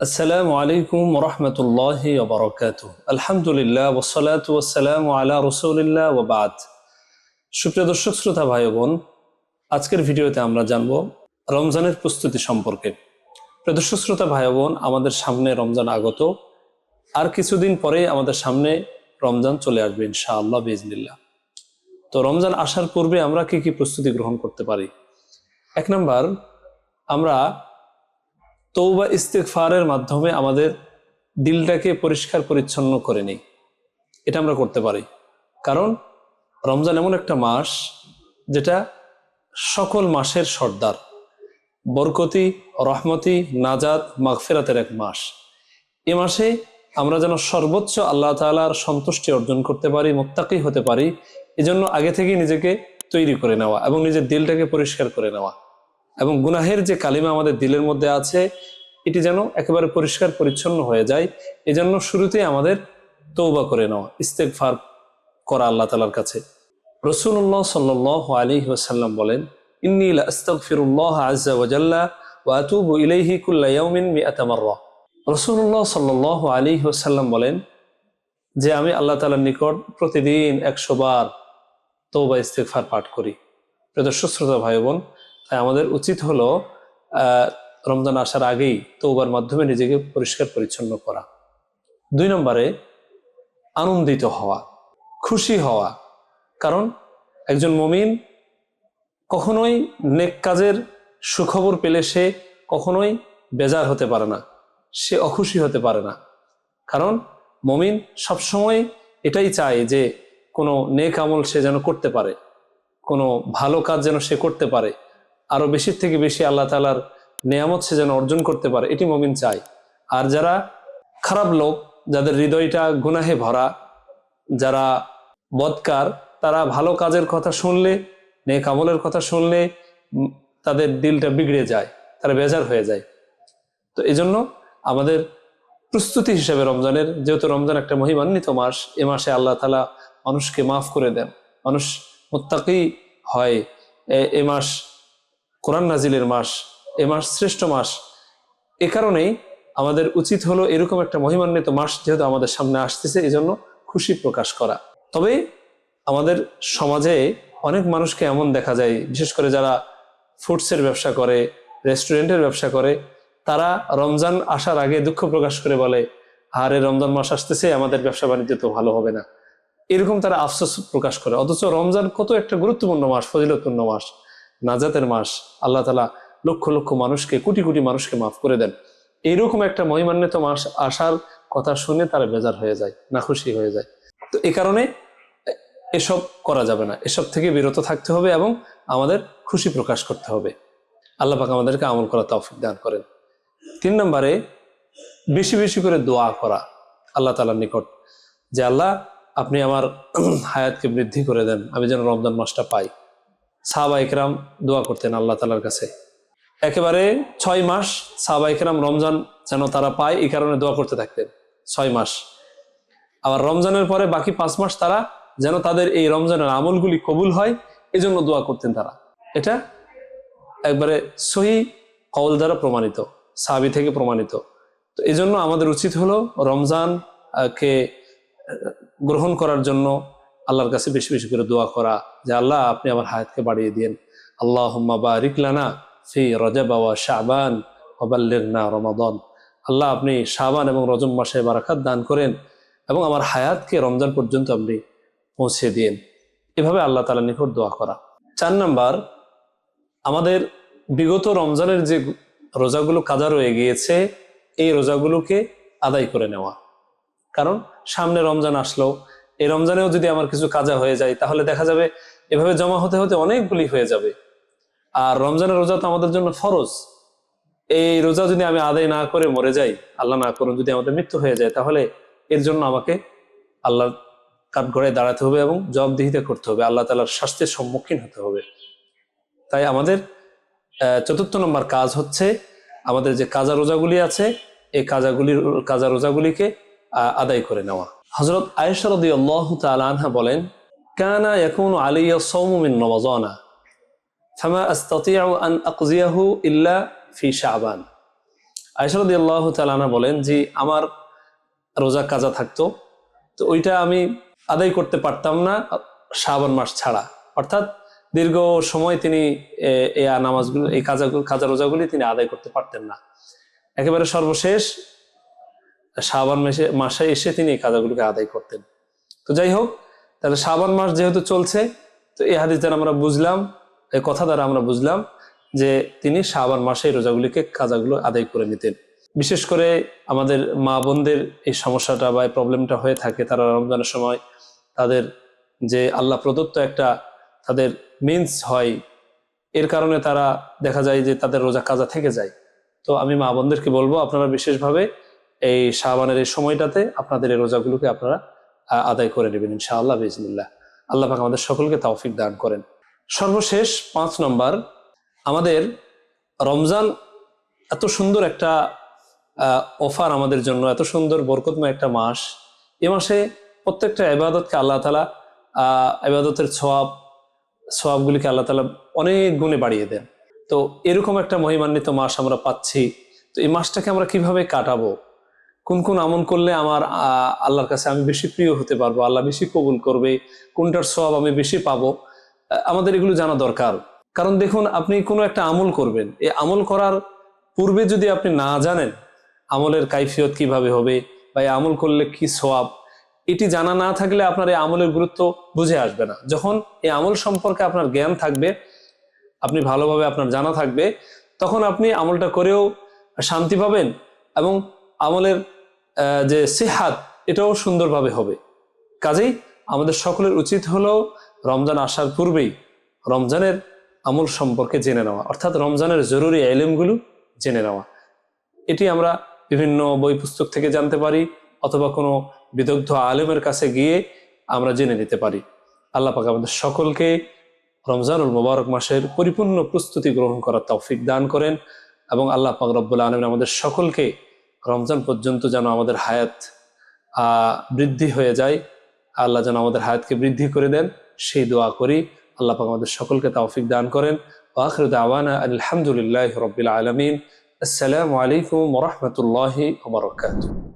আসসালামু আলাইকুম রহমতুল্লাহি ওয়া বারাকাতুহু। আলহামদুলিল্লাহ ওয়াসসালাতু ওয়াসসালামু আলা রাসূলিল্লাহ ওয়া বাদ। সুপ্রিয় দর্শক শ্রোতা ভাই বোন, আজকের ভিডিওতে আমরা জানব রমজানের প্রস্তুতি সম্পর্কে। প্রিয় দর্শক শ্রোতা ভাই বোন, আমাদের সামনে রমজান আগত, আর কিছুদিন পরে আমাদের সামনে রমজান চলে আসবে ইনশাআল্লাহ বিইজনিল্লাহ। তো রমজান আসার পূর্বে আমরা কি কি প্রস্তুতি গ্রহণ করতে পারি? এক নাম্বার, আমরা তওবা ইস্তিগফারের মাধ্যমে আমাদের দিলটাকে পরিষ্কার পরিচ্ছন্ন করে নিই। এটা আমরা করতে পারি, কারণ রমজান এমন একটা মাস যেটা সকল মাসের সর্দার, বরকতি, রহমতি, নাজাত, মাগফিরাতের এক মাস। এ মাসে আমরা যেন সর্বোচ্চ আল্লাহ তাআলার সন্তুষ্টি অর্জন করতে পারি, মুত্তাকি হতে পারি, এজন্য আগে থেকেই নিজেকে তৈরি করে নেওয়া এবং নিজের দিলটাকে পরিষ্কার করে নেওয়া, এবং গুনাহের যে কালিমা আমাদের দিলের মধ্যে আছে এটি যেন একেবারে পরিষ্কার পরিচ্ছন্ন হয়ে যায়। এজন্য শুরুতেই আমাদের তওবা করে নেওয়া, ইস্তেগফার করা আল্লাহ তাআলার কাছে। রাসূলুল্লাহ সাল্লাল্লাহু আলাইহি ওয়াসাল্লাম বলেন, ইন্নী লা আস্তাগফিরুল্লাহ আযজা ওয়া জাল্লা ওয়া আতুবু ইলাইহি কুল্লা ইয়াউমিন মিআতা মাররা। রাসূলুল্লাহ সাল্লাল্লাহু আলাইহি ওয়াসাল্লাম বলেন যে আমি আল্লাহ তাআলার নিকট প্রতিদিন 100 বার তওবা ইস্তেগফার পাঠ করি। প্রিয় দর্শক শ্রোতা ভাই বোন, তাই আমাদের উচিত হলো রমজান আসার আগেই তওবার মাধ্যমে নিজেকে পরিষ্কার পরিচ্ছন্ন করা। 2 নম্বরে, আনন্দিত হওয়া, খুশি হওয়া। কারণ একজন মুমিন কখনোই নেক কাজের সুখবর পেলে সে কখনোই বেজার হতে পারে না, সে অখুশি হতে পারে না। কারণ মুমিন সবসময় এটাই চায় যে কোনো নেক আমল সে যেন করতে পারে, কোনো ভালো কাজ যেন সে করতে পারে, আরো বেশির থেকে বেশি আল্লাহ তাআলার নেয়ামত সে যেন অর্জন করতে পারে, এটি মুমিন চায়। আর যারা খারাপ লোক, যাদের হৃদয়টা গুনাহে ভরা, যারা বদকার, তারা ভালো কাজের কথা শুনলে, নেক আমলের কথা শুনলে তাদের দিলটা বিগড়ে যায়, তারা বেজার হয়ে যায়। তো এজন্য আমাদের প্রস্তুতি হিসেবে রমজানের, যেহেতু রমজান একটা মহিমান্বিত মাস, এ মাসে আল্লাহ তাআলা মানুষকে মাফ করে দেন, মানুষ মুত্তাকি হয়। এ মাস কোরআন নাজিলের মাস, এ মাস শ্রেষ্ঠ মাস। এ কারণেই আমাদের উচিত হলো এরকম একটা মহিমান্বিত মাস যেহেতু আমাদের সামনে আসতেছে, এই জন্য খুশি প্রকাশ করা। তবে আমাদের সমাজে অনেক মানুষকে এমন দেখা যায়, বিশেষ করে যারা ফুডসের ব্যবসা করে, রেস্টুরেন্টের ব্যবসা করে, তারা রমজান আসার আগে দুঃখ প্রকাশ করে বলে, আরে রমজান মাস আসতেছে, আমাদের ব্যবসা বাণিজ্য তো ভালো হবে না। এরকম তারা আফসোস প্রকাশ করে। অথচ রমজান কত একটা গুরুত্বপূর্ণ মাস, ফজিলতপূর্ণ মাস, নাজাতের মাস। আল্লাহ তাআলা লক্ষ লক্ষ মানুষকে, কোটি কোটি মানুষকে মাফ করে দেন। এইরকম একটা মহিমান্বিত মাস আসার কথা শুনে তারা বেজার হয়ে যায়, নাখুশি হয়ে যায়। তো এই কারণে এসব করা যাবে না, এসব থেকে বিরত থাকতে হবে এবং আমাদের খুশি প্রকাশ করতে হবে। আল্লাহ পাক আমাদেরকে আমল করা তৌফিক দান করেন। 3 নম্বরে, বেশি বেশি করে দোয়া করা আল্লাহ তাআলার নিকট, যে আল্লাহ আপনি আমার হায়াতকে বৃদ্ধি করে দেন, আমি যেন রমজান মাসটা পাই। সাহাবায়ে কেরাম দোয়া করতেন আল্লাহ তাআলার কাছে, একেবারে 6 মাস সাহাবায়ে কেরাম রমজান যেন তারা পায় এই কারণে দোয়া করতে থাকতেন, 6 মাস। আবার রমজানের পরে বাকি 5 মাস তারা যেন তাদের এই রমজানের আমলগুলি কবুল হয়, এজন্য দোয়া করতেন তারা। এটা একবারে সহি কওল দ্বারা প্রমাণিত, সাহাবী থেকে প্রমাণিত। তো এজন্য আমাদের উচিত হলো রমজান কে গ্রহণ করার জন্য আল্লাহর কাছে বেশি বেশি করে দোয়া করা, যে আল্লাহ আপনি আমার হায়াতকে বাড়িয়ে দিন। আল্লাহুম্মা বারিক লানা ফি রজব ওয়া শাবান ওয়া বাল্লিগনা রমাদান। আল্লাহ আপনি শাবান এবং রজব মাসে বারাকাত দান করেন এবং আমার হায়াতকে রমজান পর্যন্ত আপনি পৌঁছে দিন। এভাবে আল্লাহ তাআলার নিকট দোয়া করা। 4 নাম্বার, আমাদের বিগত রমজানের যে রোজাগুলো কাজা রয়ে গিয়েছে, এই রোজাগুলোকে আদায় করে নেওয়া। কারণ সামনে রমজান আসলো, এই রমজানেও যদি আমার কিছু কাজা হয়ে যায়, তাহলে দেখা যাবে এভাবে জমা হতে হতে অনেকগুলি হয়ে যাবে। আর রমজানের রোজা তো আমাদের জন্য ফরজ। এই রোজা যদি আমি আদায় না করে মরে যাই, আল্লাহ না করুন যদি আমাদের মৃত্যু হয়ে যায়, তাহলে এর জন্য আমাকে আল্লাহর কাঠগড়ায় দাঁড়াতে হবে এবং জবাবদিহিতা করতে হবে, আল্লাহ তাআলার শাস্তির সম্মুখীন হতে হবে। তাই আমাদের 4 নম্বর কাজ হচ্ছে আমাদের যে কাজা রোজাগুলি আছে, এই কাজা রোজাগুলিকে আদায় করে নেওয়া। হযরত আয়েশা রাদিয়াল্লাহু তাআলা আনহা বলেন, কানা ইয়াকুনু আলাইয়া সাওমু মিন রমাযানা ফামা আস্তাতিউ আন আকজিয়াহু ইল্লা ফি শাবান। আয়েশা রাদিয়াল্লাহু তাআলা আনহা বলেন যে আমার রোজা কাজা থাকতো, তো ওইটা আমি আদায় করতে পারতাম না শাবান মাস ছাড়া। অর্থাৎ দীর্ঘ সময় তিনি এই নামাজগুলো, এই কাজা রোজাগুলি তিনি আদায় করতে পারতেন না। একেবারে সর্বশেষ শাবান মাসে এসে তিনি এই কাজাগুলোকে আদায় করতেন। তো যাই হোক, তাহলে শাবান মাস যেহেতু চলছে, তো এই হাদিস দ্বারা আমরা বুঝলাম, এই কথা দ্বারা আমরা বুঝলাম যে তিনি শাবান মাসে রোজাগুলিকে কাজাগুলো আদায় করে নিতেন। বিশেষ করে আমাদের মা বোনদের এই সমস্যাটা বা এই প্রবলেমটা হয়ে থাকে, তারা রমজানের সময় তাদের যে আল্লাহ প্রদত্ত একটা তাদের মিন্স হয়, এর কারণে তারা দেখা যায় যে তাদের রোজা কাজা থেকে যায়। তো আমি মা বোনদেরকে বলবো, আপনারা বিশেষভাবে এই শাবানের এই সময়টাতে আপনাদের এই রোজাগুলোকে আপনারা আদায় করে নেবেন ইনশাআল্লাহ বিজনিল্লাহ। আল্লাহ পাক আমাদের সকলকে তৌফিক দান করেন। সর্বশেষ 5 নম্বর, আমাদের রমজান এত সুন্দর একটা অফার আমাদের জন্য, এত সুন্দর বরকতময় একটা মাস। এ মাসে প্রত্যেকটা ইবাদতকে আল্লাহ তাআলা ইবাদতের সওয়াবগুলিকে আল্লাহ তাআলা অনেক গুণে বাড়িয়ে দেন। তো এরকম একটা মহিমান্বিত মাস আমরা পাচ্ছি। তো এই মাসটাকে আমরা কিভাবে কাটাবো, কোন কোন আমল করলে আমার আল্লাহর কাছে আমি বেশি প্রিয় হতে পারবো, আল্লাহ বেশি কবুল করবে, কোনটার সওয়াব আমি বেশি পাবো, আমাদের এগুলো জানা দরকার। কারণ দেখুন, আপনি কোনো একটা আমল করবেন, এই আমল করার পূর্বে যদি আপনি না জানেন আমলের কাইফিয়ত কিভাবে হবে বা এই আমল করলে কি সওয়াব, এটি জানা না থাকলে আপনার এই আমলের গুরুত্ব বুঝে আসবে না। যখন এই আমল সম্পর্কে আপনার জ্ঞান থাকবে, আপনি ভালোভাবে আপনার জানা থাকবে, তখন আপনি আমলটা করেও শান্তি পাবেন এবং আমলের যে সিহাত এটাও সুন্দরভাবে হবে। কাজেই আমাদের সকলের উচিত হলো রমজান আসার পূর্বেই রমজানের আমল সম্পর্কে জেনে নেওয়া, অর্থাৎ রমজানের জরুরি ইলমগুলো জেনে নেওয়া। এটি আমরা বিভিন্ন বই পুস্তক থেকে জানতে পারি অথবা কোনো বিদগ্ধ আলেমের কাছে গিয়ে আমরা জেনে নিতে পারি। আল্লাহ পাক আমাদের সকলকে রমজানুল মুবারক মাসের পরিপূর্ণ প্রস্তুতি গ্রহণ করার তৌফিক দান করেন এবং আল্লাহ পাক রব্বুল আলামিন আমাদের সকলকে রমজান পর্যন্ত যেন আমাদের হায়াত বৃদ্ধি হয়ে যায়, আল্লাহ যেন আমাদের হায়াতকে বৃদ্ধি করে দেন, সেই দোয়া করি। আল্লাহ পাক আমাদের সকলকে তৌফিক দান করেন। ওয়া আখিরু দাওয়ানা আলহামদুলিল্লাহি রাব্বিল আলামিন। আসসালামু আলাইকুম ওয়া রাহমাতুল্লাহি ওয়া বারাকাতুহু।